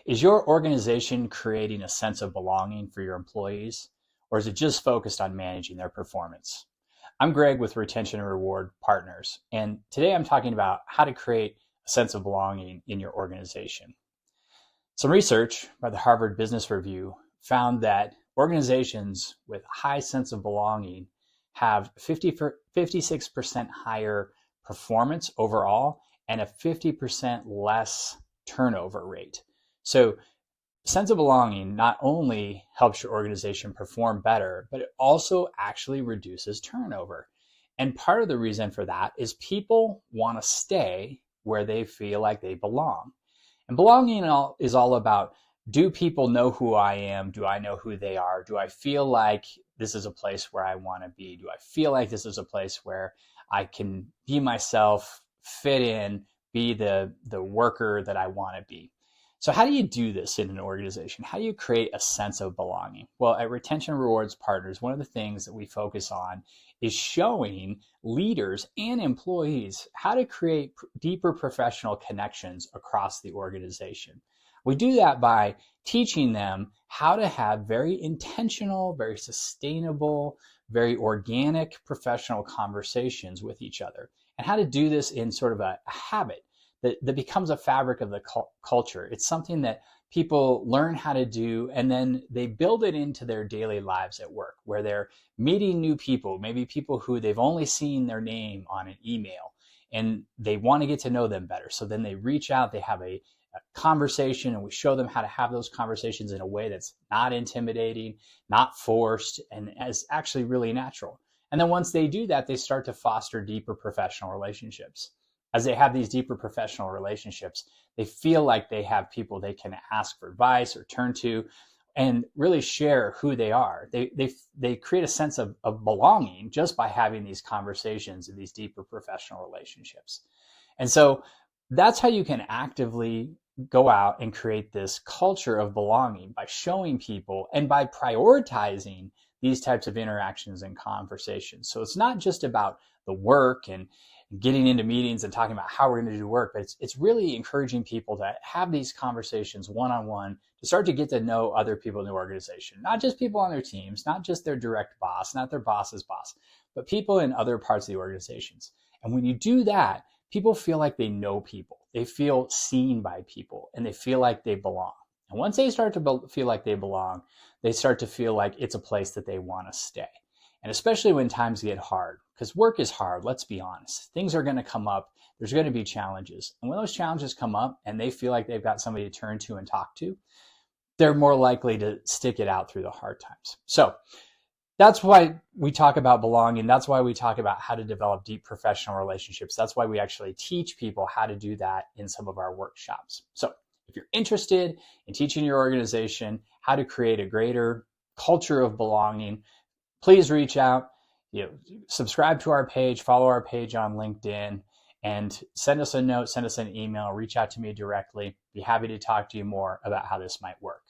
Is your organization creating a sense of belonging for your employees, or is it just focused on managing their performance? I'm Greg with Retention and Reward Partners, and today I'm talking about how to create a sense of belonging in your organization. Some research by the Harvard Business Review found that organizations with a high sense of belonging have 56% higher performance overall and a 50% less turnover rate. So sense of belonging not only helps your organization perform better, but it also actually reduces turnover. And part of the reason for that is people want to stay where they feel like they belong. And belonging is all about, do people know who I am? Do I know who they are? Do I feel like this is a place where I want to be? Do I feel like this is a place where I can be myself, fit in, be the worker that I want to be? So how do you do this in an organization? How do you create a sense of belonging? Well, at Retention Rewards Partners, one of the things that we focus on is showing leaders and employees how to create deeper professional connections across the organization. We do that by teaching them how to have very intentional, very sustainable, very organic professional conversations with each other, and how to do this in sort of a habit that becomes a fabric of the culture. It's something that people learn how to do, and then they build it into their daily lives at work, where they're meeting new people, maybe people who they've only seen their name on an email, and they want to get to know them better. So then they reach out, they have a conversation, and we show them how to have those conversations in a way that's not intimidating, not forced, and is actually really natural. And then once they do that, they start to foster deeper professional relationships. As they have these deeper professional relationships, they feel like they have people they can ask for advice or turn to and really share who they are. They create a sense of belonging just by having these conversations and these deeper professional relationships. And so that's how you can actively go out and create this culture of belonging, by showing people and by prioritizing these types of interactions and conversations. So it's not just about the work and getting into meetings and talking about how we're going to do work, but it's really encouraging people to have these conversations one-on-one, to start to get to know other people in the organization, not just people on their teams, not just their direct boss, not their boss's boss, but people in other parts of the organizations. And when you do that, people feel like they know people, they feel seen by people, and they feel like they belong. And once they start to feel like they belong, they start to feel like it's a place that they want to stay. And especially when times get hard, because work is hard, let's be honest. Things are going to come up. There's going to be challenges. And when those challenges come up and they feel like they've got somebody to turn to and talk to, they're more likely to stick it out through the hard times. So that's why we talk about belonging. That's why we talk about how to develop deep professional relationships. That's why we actually teach people how to do that in some of our workshops. So if you're interested in teaching your organization how to create a greater culture of belonging, please reach out, subscribe to our page, follow our page on LinkedIn, and send us a note, send us an email, reach out to me directly. Be happy to talk to you more about how this might work.